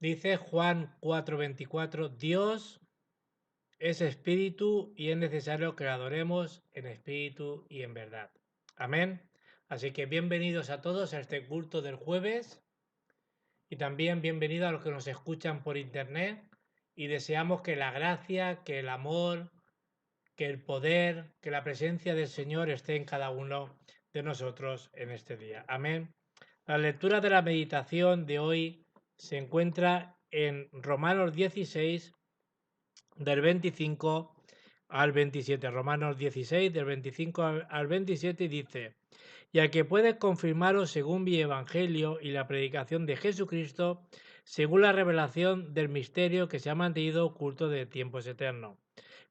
Dice Juan 4:24, Dios es espíritu y es necesario que lo adoremos en espíritu y en verdad. Amén. Así que bienvenidos a todos a este culto del jueves y también bienvenidos a los que nos escuchan por internet y deseamos que la gracia, que el amor, que el poder, que la presencia del Señor esté en cada uno de nosotros en este día. Amén. La lectura de la meditación de hoy se encuentra en Romanos 16, del 25 al 27. Romanos 16, del 25 al 27 dice, ya que puede confirmaros según mi evangelio y la predicación de Jesucristo, según la revelación del misterio que se ha mantenido oculto de tiempos eternos,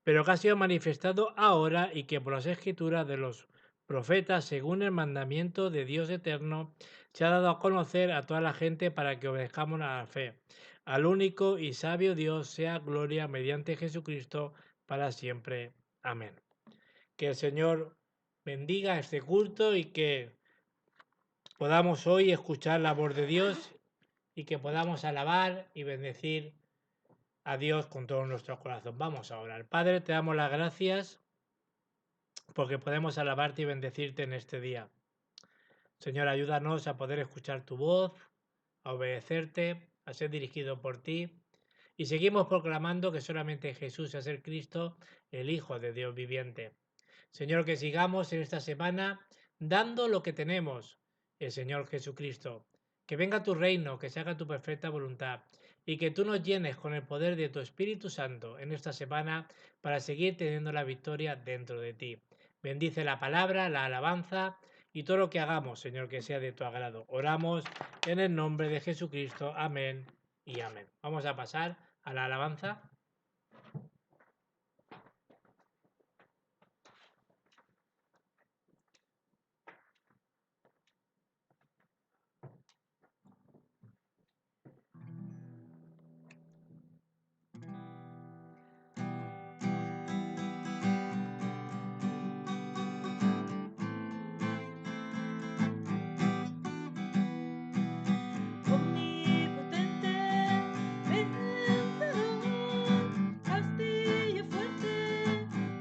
pero que ha sido manifestado ahora y que por las escrituras de los profetas, según el mandamiento de Dios eterno, se ha dado a conocer a toda la gente para que obedezcamos a la fe. Al único y sabio Dios sea gloria mediante Jesucristo para siempre. Amén. Que el Señor bendiga este culto y que podamos hoy escuchar la voz de Dios y que podamos alabar y bendecir a Dios con todo nuestro corazón. Vamos a orar. Padre, te damos las gracias porque podemos alabarte y bendecirte en este día. Señor, ayúdanos a poder escuchar tu voz, a obedecerte, a ser dirigido por ti. Y seguimos proclamando que solamente Jesús es el Cristo, el Hijo de Dios viviente. Señor, que sigamos en esta semana dando lo que tenemos, el Señor Jesucristo. Que venga tu reino, que se haga tu perfecta voluntad y que tú nos llenes con el poder de tu Espíritu Santo en esta semana para seguir teniendo la victoria dentro de ti. Bendice la palabra, la alabanza y todo lo que hagamos, Señor, que sea de tu agrado. Oramos en el nombre de Jesucristo. Amén y amén. Vamos a pasar a la alabanza. Omnipotente, vencedor, castillo fuerte,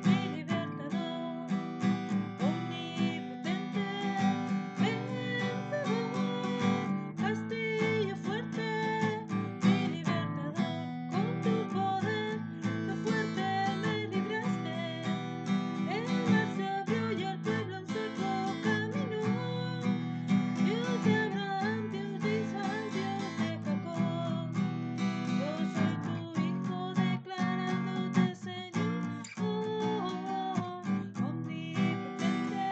mi libertador. Omnipotente, vencedor, castillo fuerte, mi libertador. Con tu poder, tu fuerte me libraste. El mar se abrió y el pueblo en seco caminó. Dios de Abraham, Dios de Isaac, Dios de Jacob. Yo soy tu hijo declarándote Señor. Omnipotente,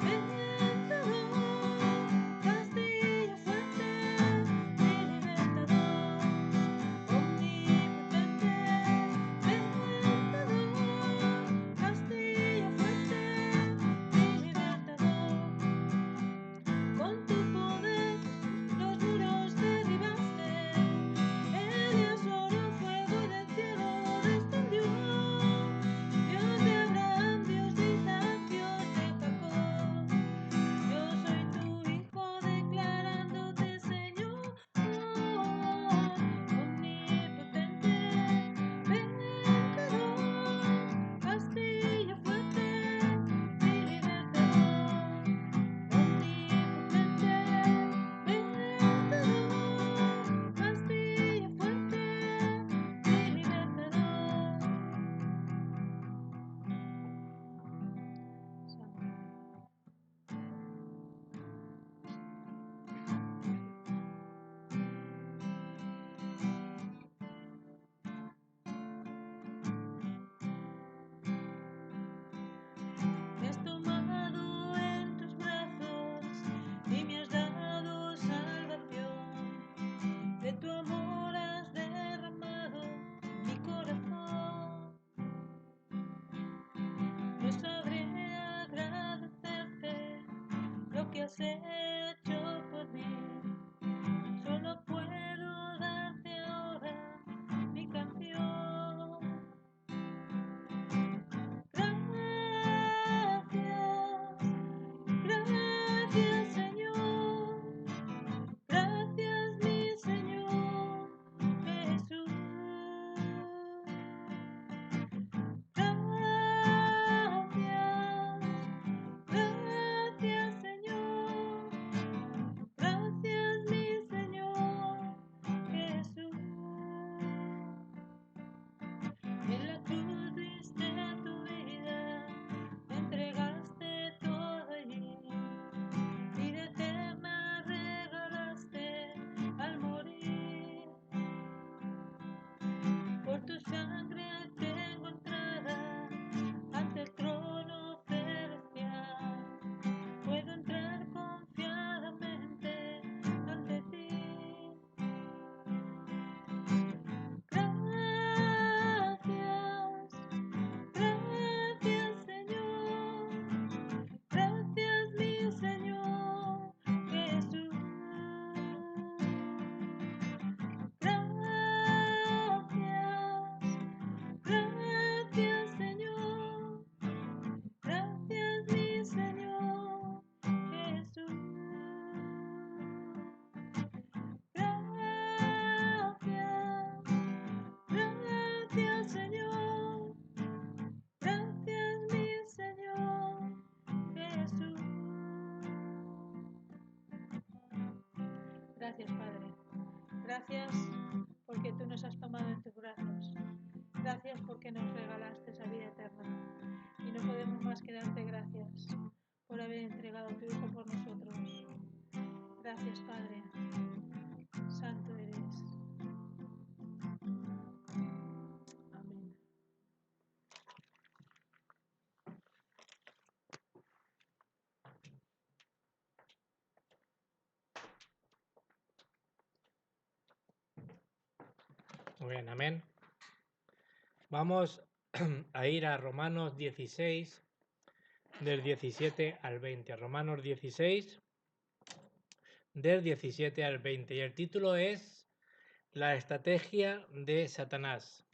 vencedor, castillo fuerte, mi libertador. Omnipotente, vencedor, castillo fuerte, mi libertador. Con tu poder los muros derribaste, el oro, fuego del cielo descendió. Dios de Abraham, Dios de Isaac, Dios de Jacob. Yo soy tu hijo declarándote Señor. Omnipotente, vencedor, castillo fuerte, mi libertador. Omnipotente, vencedor, castillo fuerte, mi libertador. Me has tomado en tus brazos y me has dado salvación. De tu amor has derramado mi corazón. No sabré agradecerte lo que has hecho por mí. Solo puedo darte ahora mi canción. Gracias, gracias Señor, gracias mi Señor, nos regalaste esa vida eterna. Y no podemos más que darte gracias por haber entregado a tu Hijo por nosotros. Gracias, Padre. Santo eres. Amén. Muy bien, amén. Vamos a ir a Romanos 16, del 17 al 20. Romanos 16, del 17 al 20. Y el título es La estrategia de Satanás.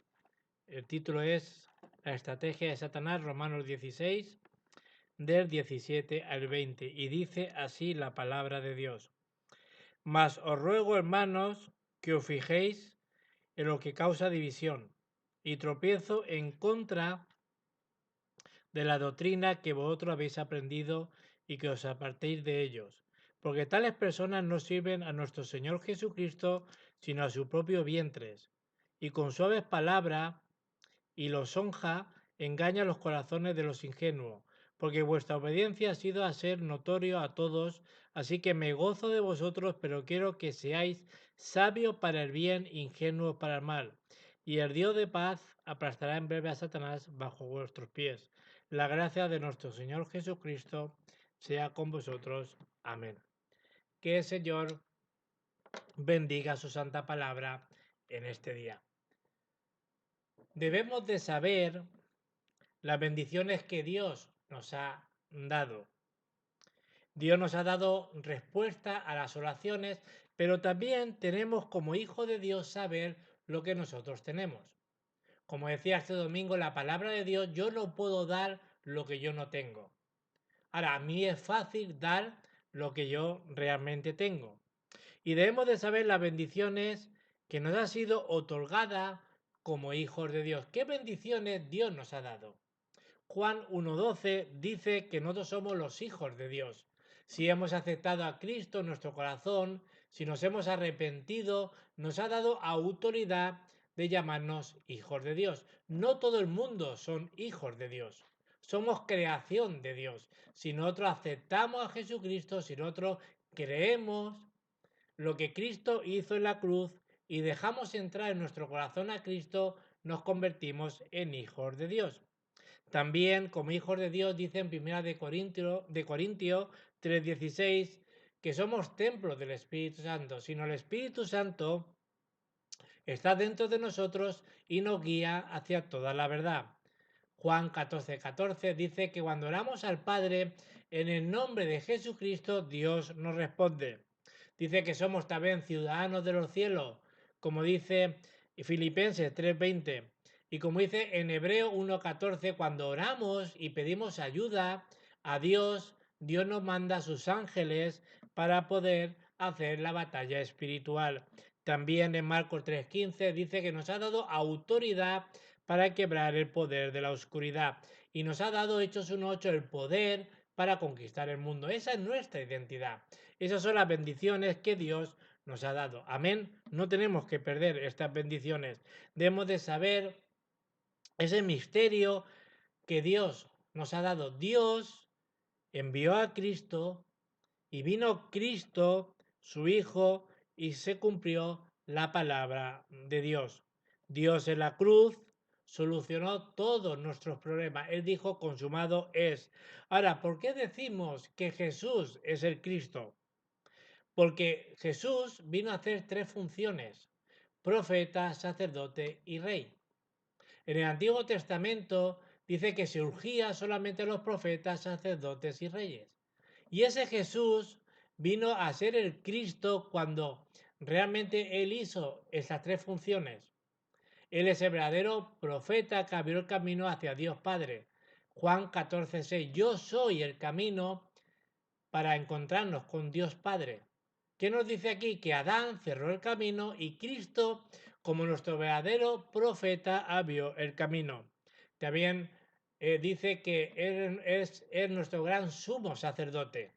El título es La estrategia de Satanás, Romanos 16, del 17 al 20. Y dice así la palabra de Dios. Mas os ruego, hermanos, que os fijéis en lo que causa división y tropiezo en contra de la doctrina que vosotros habéis aprendido y que os apartéis de ellos. Porque tales personas no sirven a nuestro Señor Jesucristo, sino a su propio vientres. Y con suaves palabras y los honja, engaña los corazones de los ingenuos, porque vuestra obediencia ha sido a ser notorio a todos, así que me gozo de vosotros, pero quiero que seáis sabios para el bien, ingenuos para el mal. Y el Dios de paz aplastará en breve a Satanás bajo vuestros pies. La gracia de nuestro Señor Jesucristo sea con vosotros. Amén. Que el Señor bendiga su santa palabra en este día. Debemos de saber las bendiciones que Dios nos ha dado. Dios nos ha dado respuesta a las oraciones, pero también tenemos como hijo de Dios saber lo que nosotros tenemos. Como decía este domingo, la palabra de Dios, yo no puedo dar lo que yo no tengo. Ahora, a mí es fácil dar lo que yo realmente tengo. Y debemos de saber las bendiciones que nos han sido otorgadas como hijos de Dios. ¿Qué bendiciones Dios nos ha dado? Juan 1.12 dice que nosotros somos los hijos de Dios. Si hemos aceptado a Cristo en nuestro corazón, si nos hemos arrepentido, nos ha dado autoridad de llamarnos hijos de Dios. No todo el mundo son hijos de Dios. Somos creación de Dios. Si nosotros aceptamos a Jesucristo, si nosotros creemos lo que Cristo hizo en la cruz y dejamos entrar en nuestro corazón a Cristo, nos convertimos en hijos de Dios. También, como hijos de Dios, dice en 1 Corintios 3:16 que somos templos del Espíritu Santo, sino el Espíritu Santo está dentro de nosotros y nos guía hacia toda la verdad. Juan 14:14 dice que cuando oramos al Padre en el nombre de Jesucristo, Dios nos responde. Dice que somos también ciudadanos de los cielos, como dice Filipenses 3:20. Y como dice en Hebreo 1:14, cuando oramos y pedimos ayuda a Dios, Dios nos manda a sus ángeles para poder hacer la batalla espiritual. También en Marcos 3:15 dice que nos ha dado autoridad para quebrar el poder de la oscuridad y nos ha dado, Hechos 1:8, el poder para conquistar el mundo. Esa es nuestra identidad. Esas son las bendiciones que Dios nos ha dado. Amén. No tenemos que perder estas bendiciones. Debemos de saber ese misterio que Dios nos ha dado. Dios envió a Cristo y vino Cristo, su Hijo, y se cumplió la palabra de Dios. Dios en la cruz solucionó todos nuestros problemas. Él dijo, consumado es. Ahora, ¿por qué decimos que Jesús es el Cristo? Porque Jesús vino a hacer tres funciones: profeta, sacerdote y rey. En el Antiguo Testamento dice que se urgía solamente a los profetas, sacerdotes y reyes. Y ese Jesús vino a ser el Cristo cuando realmente Él hizo esas tres funciones. Él es el verdadero profeta que abrió el camino hacia Dios Padre. Juan 14:6. Yo soy el camino para encontrarnos con Dios Padre. ¿Qué nos dice aquí? Que Adán cerró el camino y Cristo, como nuestro verdadero profeta, abrió el camino. También dice que Él es nuestro gran sumo sacerdote.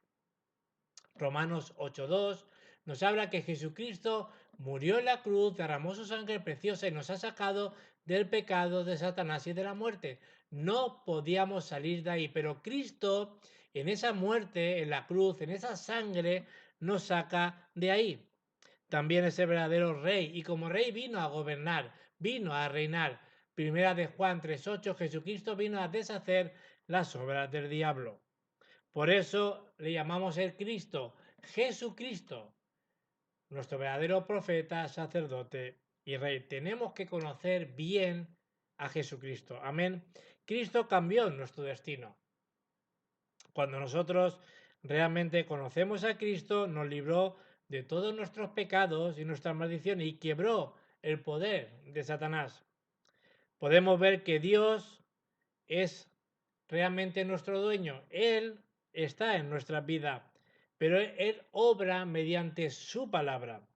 Romanos 8:2 nos habla que Jesucristo murió en la cruz, derramó su sangre preciosa y nos ha sacado del pecado, de Satanás y de la muerte. No podíamos salir de ahí, pero Cristo en esa muerte, en la cruz, en esa sangre, nos saca de ahí. También es el verdadero rey y como rey vino a gobernar, vino a reinar. Primera de Juan 3:8, Jesucristo vino a deshacer las obras del diablo. Por eso le llamamos el Cristo, Jesucristo, nuestro verdadero profeta, sacerdote y rey. Tenemos que conocer bien a Jesucristo. Amén. Cristo cambió nuestro destino. Cuando nosotros realmente conocemos a Cristo, nos libró de todos nuestros pecados y nuestras maldiciones y quebró el poder de Satanás. Podemos ver que Dios es realmente nuestro dueño. Él está en nuestra vida, pero Él obra mediante su palabra.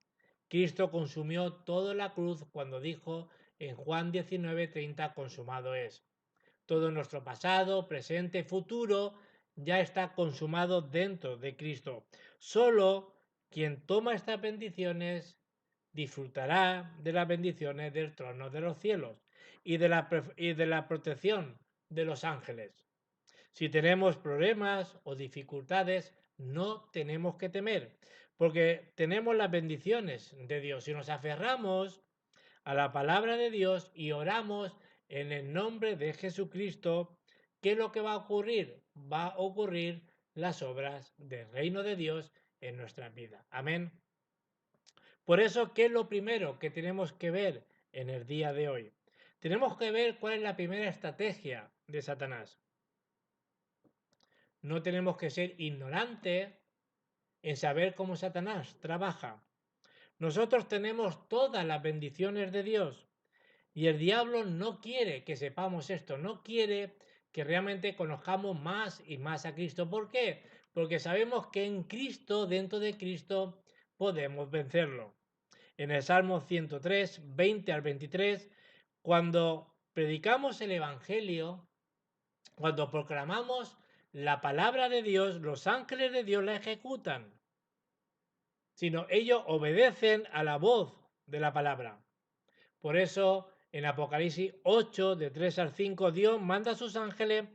Cristo consumió toda la cruz cuando dijo en Juan 19:30, consumado es. Todo nuestro pasado, presente, futuro ya está consumado dentro de Cristo. Solo quien toma estas bendiciones disfrutará de las bendiciones del trono de los cielos y de la protección de los ángeles. Si tenemos problemas o dificultades, no tenemos que temer, porque tenemos las bendiciones de Dios. Si nos aferramos a la palabra de Dios y oramos en el nombre de Jesucristo, ¿qué es lo que va a ocurrir? Va a ocurrir las obras del reino de Dios en nuestra vida. Amén. Por eso, ¿qué es lo primero que tenemos que ver en el día de hoy? Tenemos que ver cuál es la primera estrategia de Satanás. No tenemos que ser ignorantes en saber cómo Satanás trabaja. Nosotros tenemos todas las bendiciones de Dios y el diablo no quiere que sepamos esto, no quiere que realmente conozcamos más y más a Cristo. ¿Por qué? Porque sabemos que en Cristo, dentro de Cristo, podemos vencerlo. En el Salmo 103, 20 al 23, cuando predicamos el Evangelio, cuando proclamamos la palabra de Dios, los ángeles de Dios la ejecutan, sino ellos obedecen a la voz de la palabra. Por eso en Apocalipsis 8, de 3 al 5, Dios manda a sus ángeles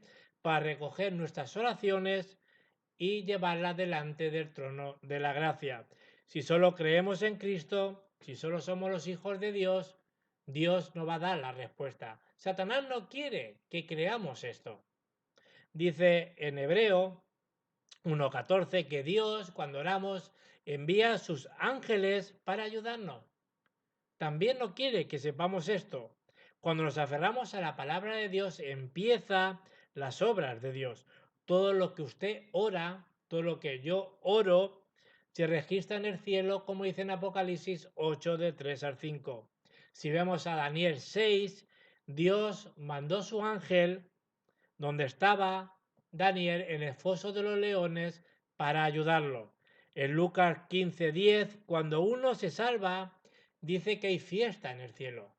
para recoger nuestras oraciones y llevarlas delante del trono de la gracia. Si solo creemos en Cristo, si solo somos los hijos de Dios, Dios nos va a dar la respuesta. Satanás no quiere que creamos esto. Dice en Hebreo 1:14 que Dios, cuando oramos, envía a sus ángeles para ayudarnos. También no quiere que sepamos esto. Cuando nos aferramos a la palabra de Dios, empieza las obras de Dios. Todo lo que usted ora, todo lo que yo oro, se registra en el cielo, como dice en Apocalipsis 8, de 3 al 5. Si vemos a Daniel 6, Dios mandó su ángel donde estaba Daniel en el foso de los leones para ayudarlo. En Lucas 15:10, cuando uno se salva, dice que hay fiesta en el cielo.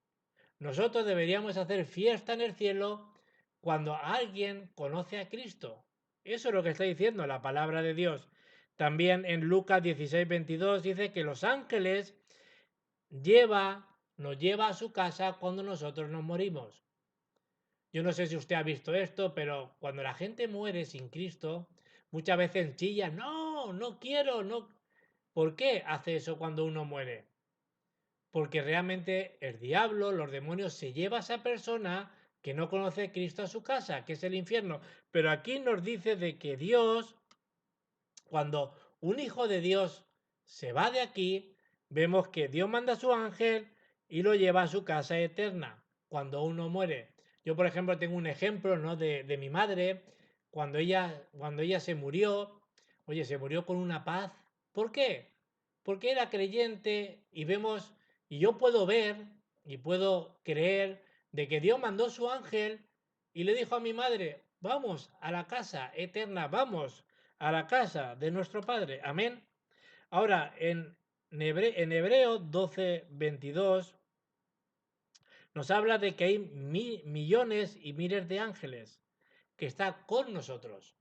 Nosotros deberíamos hacer fiesta en el cielo cuando alguien conoce a Cristo. Eso es lo que está diciendo la palabra de Dios. También en Lucas 16:22 dice que los ángeles nos lleva a su casa cuando nosotros nos morimos. Yo no sé si usted ha visto esto, pero cuando la gente muere sin Cristo, muchas veces chilla, no, no quiero, no. ¿Por qué hace eso cuando uno muere? Porque realmente el diablo, los demonios, se lleva a esa persona que no conoce a Cristo a su casa, que es el infierno. Pero aquí nos dice de que Dios, cuando un hijo de Dios se va de aquí, vemos que Dios manda a su ángel y lo lleva a su casa eterna cuando uno muere. Yo, por ejemplo, tengo un ejemplo, ¿no? de mi madre, cuando ella se murió, oye, se murió con una paz. ¿Por qué? Porque era creyente y vemos, y yo puedo ver y puedo creer de que Dios mandó su ángel y le dijo a mi madre, vamos a la casa eterna, vamos a la casa de nuestro Padre. Amén. Ahora, en Hebreo 12:22 nos habla de que hay millones y miles de ángeles que están con nosotros.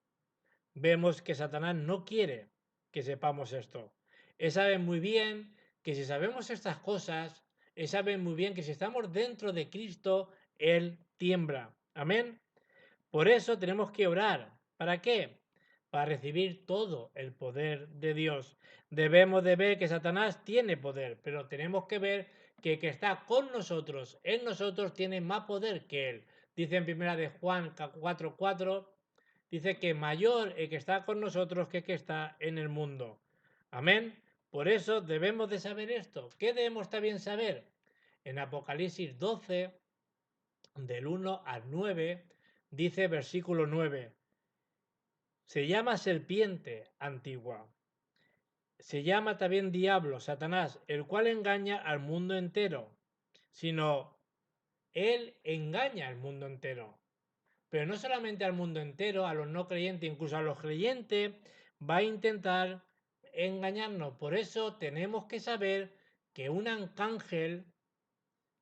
Vemos que Satanás no quiere que sepamos esto. Él sabe muy bien que si sabemos estas cosas, Él sabe muy bien que si estamos dentro de Cristo, Él tiembla. Amén. Por eso tenemos que orar. ¿Para qué? Para recibir todo el poder de Dios. Debemos de ver que Satanás tiene poder, pero tenemos que ver que el que está con nosotros, en nosotros, tiene más poder que él. Dice en primera de Juan 4:4, dice que mayor el que está con nosotros que el que está en el mundo. Amén. Por eso debemos de saber esto. ¿Qué debemos también saber? En Apocalipsis 12, del 1 al 9, dice versículo 9, se llama serpiente antigua, se llama también diablo, Satanás, el cual engaña al mundo entero, sino él engaña al mundo entero. Pero no solamente al mundo entero, a los no creyentes, incluso a los creyentes, va a intentar engañarnos. Por eso tenemos que saber que un arcángel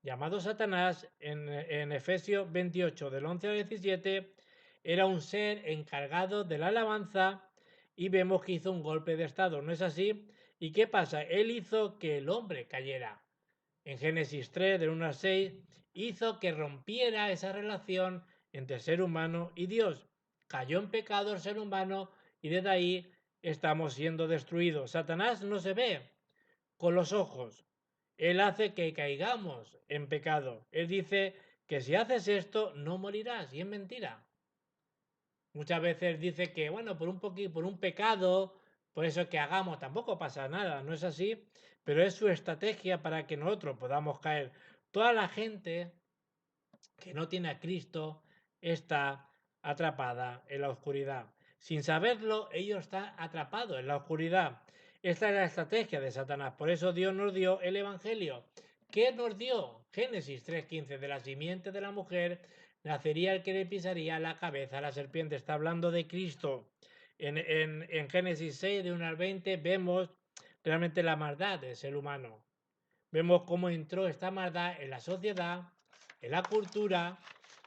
llamado Satanás, en Efesios 28, del 11 al 17, era un ser encargado de la alabanza y vemos que hizo un golpe de estado, ¿no es así? ¿Y qué pasa? Él hizo que el hombre cayera. En Génesis 3, del 1 al 6, hizo que rompiera esa relación entre el ser humano y Dios. Cayó en pecado el ser humano y desde ahí estamos siendo destruidos. Satanás no se ve con los ojos. Él hace que caigamos en pecado. Él dice que si haces esto no morirás y es mentira. Muchas veces dice que, bueno, por un poquito, por un pecado, por eso que hagamos, tampoco pasa nada, no es así, pero es su estrategia para que nosotros podamos caer. Toda la gente que no tiene a Cristo está atrapada en la oscuridad. Sin saberlo, ellos están atrapados en la oscuridad. Esta es la estrategia de Satanás. Por eso Dios nos dio el Evangelio. ¿Qué nos dio? Génesis 3:15, de la simiente de la mujer nacería el que le pisaría la cabeza a la serpiente. Está hablando de Cristo. En Génesis 6, de 1 al 20, vemos realmente la maldad del ser humano. Vemos cómo entró esta maldad en la sociedad, en la cultura,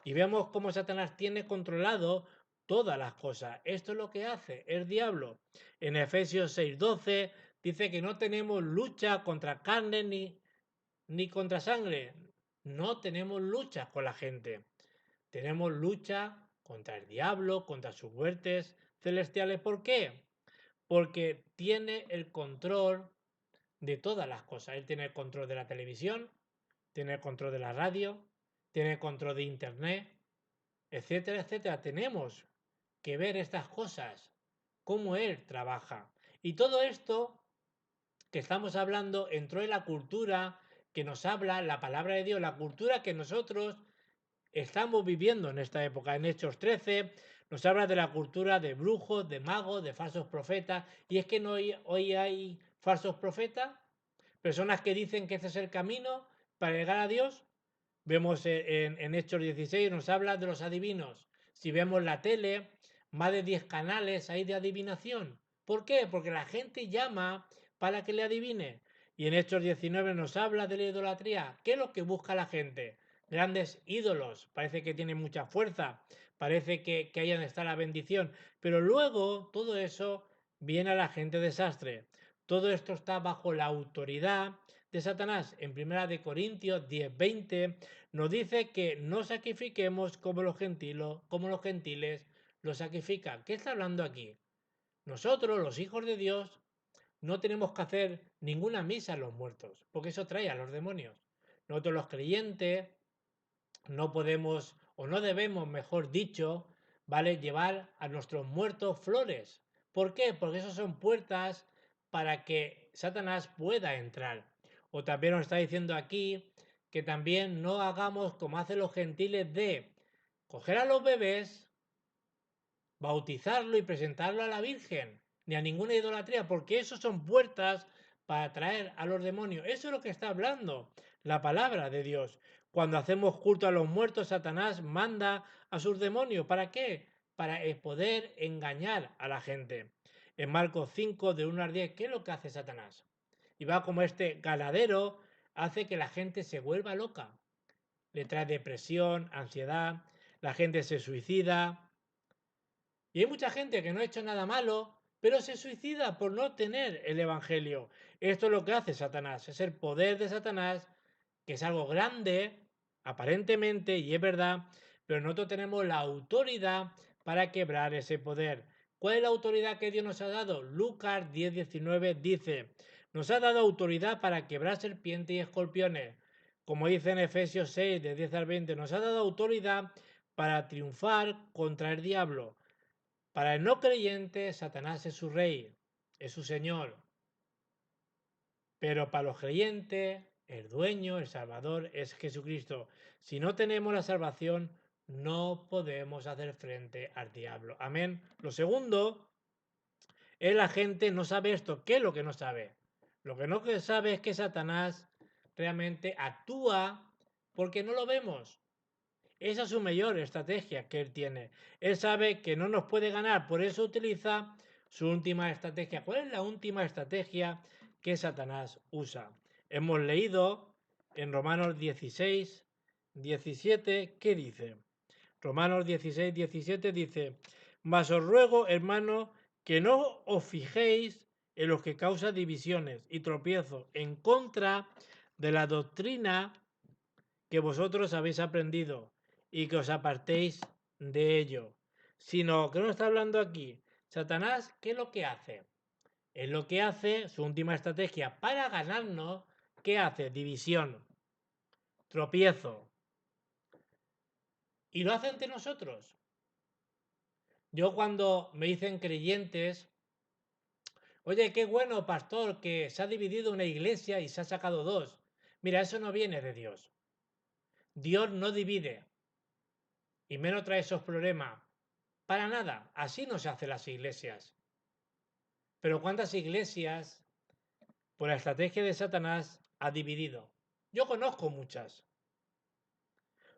y vemos cómo Satanás tiene controlado todas las cosas. Esto es lo que hace el diablo. En Efesios 6:12 dice que no tenemos lucha contra carne ni contra sangre. No tenemos lucha con la gente. Tenemos lucha contra el diablo, contra sus huestes celestiales. ¿Por qué? Porque tiene el control de todas las cosas. Él tiene el control de la televisión, tiene el control de la radio, tiene el control de internet, etcétera, etcétera. Tenemos que ver estas cosas, cómo él trabaja. Y todo esto que estamos hablando entró en la cultura que nos habla la palabra de Dios, la cultura que nosotros estamos viviendo en esta época. En Hechos 13 nos habla de la cultura de brujos, de magos, de falsos profetas. Y es que no hoy hay falsos profetas, personas que dicen que ese es el camino para llegar a Dios. Vemos en Hechos 16, nos habla de los adivinos. Si vemos la tele, más de 10 canales hay de adivinación. ¿Por qué? Porque la gente llama para que le adivine. Y en Hechos 19 nos habla de la idolatría. ¿Qué es lo que busca la gente? Grandes ídolos. Parece que tienen mucha fuerza. Parece que ahí está la bendición. Pero luego todo eso viene a la gente desastre. Todo esto está bajo la autoridad de Satanás. En 1 Corintios 10:20 nos dice que no sacrifiquemos como los gentiles lo sacrifican. ¿Qué está hablando aquí? Nosotros, los hijos de Dios, no tenemos que hacer ninguna misa a los muertos, porque eso trae a los demonios. Nosotros los creyentes no podemos, o no debemos, mejor dicho, ¿vale? Llevar a nuestros muertos flores. ¿Por qué? Porque eso son puertas para que Satanás pueda entrar. O también nos está diciendo aquí que también no hagamos como hacen los gentiles de coger a los bebés, bautizarlo y presentarlo a la Virgen, ni a ninguna idolatría, porque eso son puertas para atraer a los demonios. Eso es lo que está hablando la palabra de Dios. Cuando hacemos culto a los muertos, Satanás manda a sus demonios. ¿Para qué? Para poder engañar a la gente. En Marcos 5, de 1 al 10, ¿qué es lo que hace Satanás? Y va como este ganadero, hace que la gente se vuelva loca. Le trae depresión, ansiedad, la gente se suicida, y hay mucha gente que no ha hecho nada malo, pero se suicida por no tener el Evangelio. Esto es lo que hace Satanás, es el poder de Satanás que es algo grande, aparentemente, y es verdad, pero nosotros tenemos la autoridad para quebrar ese poder. ¿Cuál es la autoridad que Dios nos ha dado? Lucas 10:19 dice, nos ha dado autoridad para quebrar serpientes y escorpiones. Como dice en Efesios 6, de 10 al 20, nos ha dado autoridad para triunfar contra el diablo. Para el no creyente, Satanás es su rey, es su señor. Pero para los creyentes, el dueño, el salvador es Jesucristo. Si no tenemos la salvación, no podemos hacer frente al diablo. Amén. Lo segundo es la gente no sabe esto. ¿Qué es lo que no sabe? Lo que no sabe es que Satanás realmente actúa porque no lo vemos. Esa es su mayor estrategia que él tiene. Él sabe que no nos puede ganar, por eso utiliza su última estrategia. ¿Cuál es la última estrategia que Satanás usa? Hemos leído en Romanos 16, 17, ¿qué dice? Romanos 16, 17 dice, mas os ruego, hermano, que no os fijéis en los que causan divisiones y tropiezos en contra de la doctrina que vosotros habéis aprendido y que os apartéis de ello. Sino que no está hablando aquí. Satanás, ¿qué es lo que hace? Es lo que hace, su última estrategia para ganarnos, ¿qué hace? División, tropiezo. Y lo hace ante nosotros. Yo cuando me dicen creyentes, oye, qué bueno, pastor, que se ha dividido una iglesia y se ha sacado dos. Mira, eso no viene de Dios. Dios no divide y menos trae esos problemas. Para nada, así no se hacen las iglesias. Pero ¿cuántas iglesias, por la estrategia de Satanás, ha dividido? Yo conozco muchas.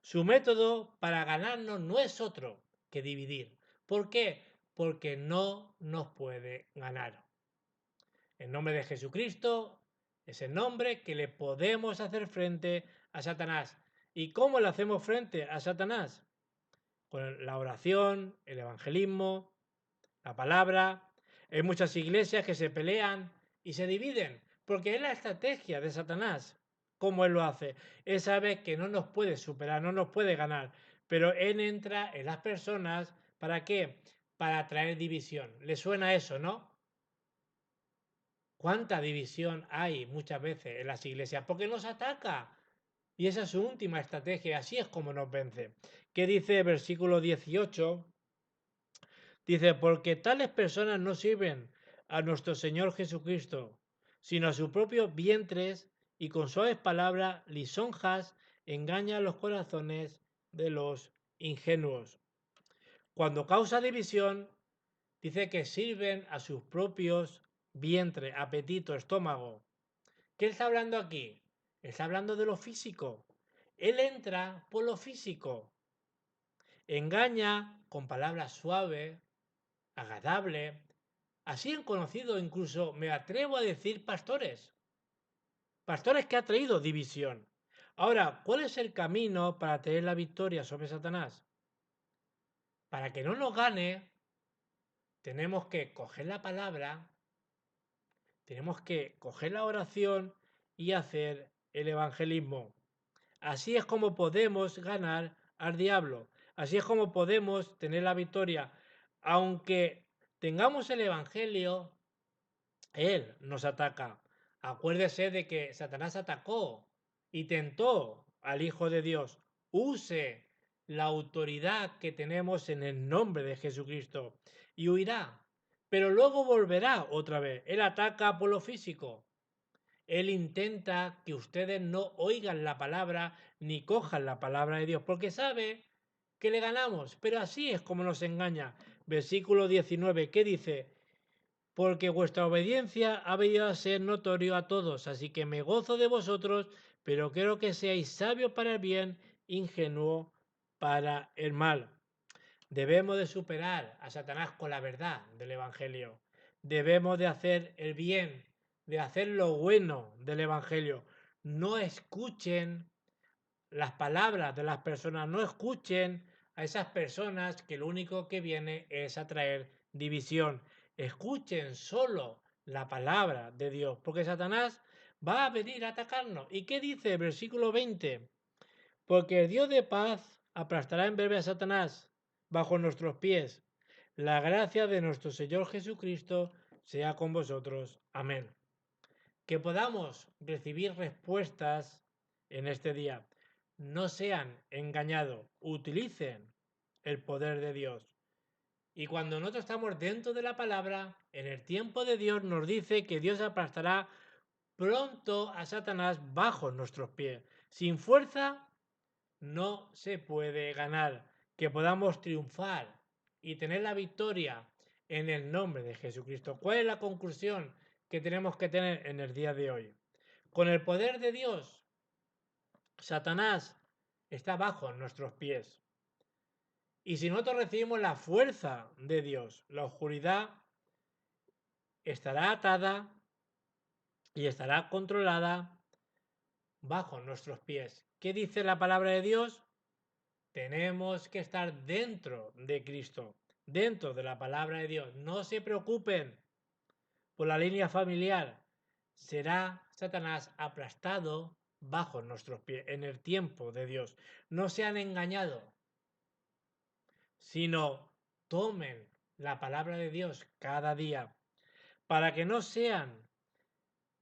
Su método para ganarnos no es otro que dividir. ¿Por qué? Porque no nos puede ganar. El nombre de Jesucristo es el nombre que le podemos hacer frente a Satanás. ¿Y cómo le hacemos frente a Satanás? Con la oración, el evangelismo, la palabra. Hay muchas iglesias que se pelean y se dividen, porque es la estrategia de Satanás. ¿Cómo él lo hace? Él sabe que no nos puede superar, no nos puede ganar, pero él entra en las personas, ¿para qué? Para traer división. ¿Le suena eso, no? ¿Cuánta división hay muchas veces en las iglesias? Porque nos ataca. Y esa es su última estrategia, así es como nos vence. ¿Qué dice el versículo 18? Dice, porque tales personas no sirven a nuestro Señor Jesucristo, sino a sus propios vientres y con suaves palabras lisonjas engañan los corazones de los ingenuos. Cuando causa división, dice que sirven a sus propios vientres, apetito, estómago. ¿Qué está hablando aquí? Está hablando de lo físico. Él entra por lo físico. Engaña con palabras suaves, agradable. Así han conocido incluso, me atrevo a decir, pastores. Pastores que ha traído división. Ahora, ¿cuál es el camino para tener la victoria sobre Satanás? Para que no nos gane, tenemos que coger la palabra, tenemos que coger la oración y hacer el evangelismo. Así es como podemos ganar al diablo. Así es como podemos tener la victoria. Aunque tengamos el evangelio, él nos ataca. Acuérdese de que Satanás atacó y tentó al Hijo de Dios. Use la autoridad que tenemos en el nombre de Jesucristo y huirá. Pero luego volverá otra vez. Él ataca por lo físico. Él intenta que ustedes no oigan la palabra ni cojan la palabra de Dios, porque sabe que le ganamos. Pero así es como nos engaña. Versículo 19, ¿qué dice? Porque vuestra obediencia ha venido a ser notorio a todos, así que me gozo de vosotros, pero quiero que seáis sabios para el bien, ingenuo para el mal. Debemos de superar a Satanás con la verdad del Evangelio. Debemos de hacer el bien, de hacer lo bueno del Evangelio. No escuchen las palabras de las personas, no escuchen a esas personas que lo único que viene es a traer división. Escuchen solo la palabra de Dios, porque Satanás va a venir a atacarnos. ¿Y qué dice el versículo 20? Porque el Dios de paz aplastará en breve a Satanás bajo nuestros pies. La gracia de nuestro Señor Jesucristo sea con vosotros. Amén. Que podamos recibir respuestas en este día. No sean engañados, utilicen el poder de Dios. Y cuando nosotros estamos dentro de la palabra, en el tiempo de Dios nos dice que Dios aplastará pronto a Satanás bajo nuestros pies. Sin fuerza no se puede ganar. Que podamos triunfar y tener la victoria en el nombre de Jesucristo. ¿Cuál es la conclusión que tenemos que tener en el día de hoy? Con el poder de Dios, Satanás está bajo nuestros pies. Y si nosotros recibimos la fuerza de Dios, la oscuridad estará atada y estará controlada bajo nuestros pies. ¿Qué dice la palabra de Dios? Tenemos que estar dentro de Cristo, dentro de la palabra de Dios. No se preocupen por la línea familiar. Será Satanás aplastado bajo nuestros pies en el tiempo de Dios. No sean engañados, sino tomen la palabra de Dios cada día para que no sean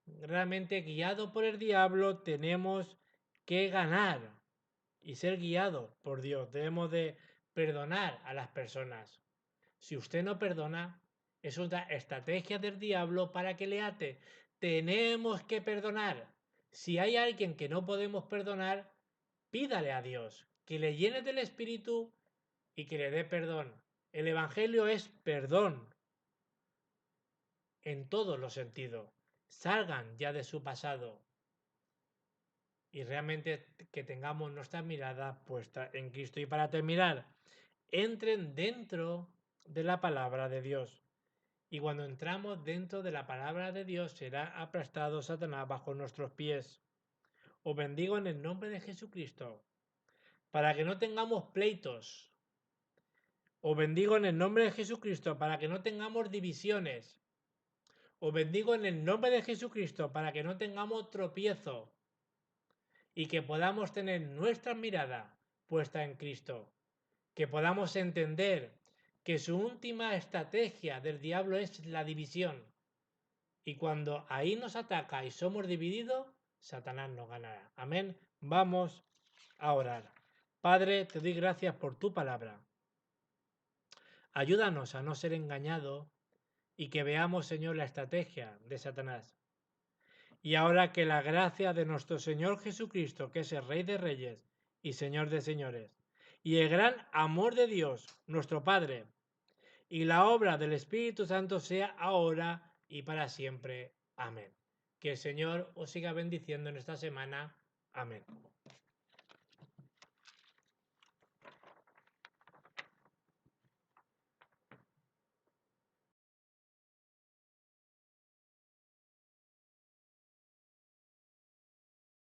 realmente guiados por el diablo. Tenemos que ganar y ser guiados por Dios. Debemos de perdonar a las personas. Si usted no perdona, es una estrategia del diablo para que le ate. Tenemos que perdonar. Si hay alguien que no podemos perdonar, pídale a Dios que le llene del Espíritu y que le dé perdón. El Evangelio es perdón en todos los sentidos. Salgan ya de su pasado y realmente que tengamos nuestra mirada puesta en Cristo. Y para terminar, entren dentro de la palabra de Dios. Y cuando entramos dentro de la palabra de Dios, será aplastado Satanás bajo nuestros pies. Os bendigo en el nombre de Jesucristo, para que no tengamos pleitos. Os bendigo en el nombre de Jesucristo, para que no tengamos divisiones. Os bendigo en el nombre de Jesucristo, para que no tengamos tropiezo y que podamos tener nuestra mirada puesta en Cristo. Que podamos entender que su última estrategia del diablo es la división. Y cuando ahí nos ataca y somos divididos, Satanás nos ganará. Amén. Vamos a orar. Padre, te doy gracias por tu palabra. Ayúdanos a no ser engañados y que veamos, Señor, la estrategia de Satanás. Y ahora que la gracia de nuestro Señor Jesucristo, que es el Rey de Reyes y Señor de Señores, y el gran amor de Dios, nuestro Padre, y la obra del Espíritu Santo sea ahora y para siempre. Amén. Que el Señor os siga bendiciendo en esta semana. Amén.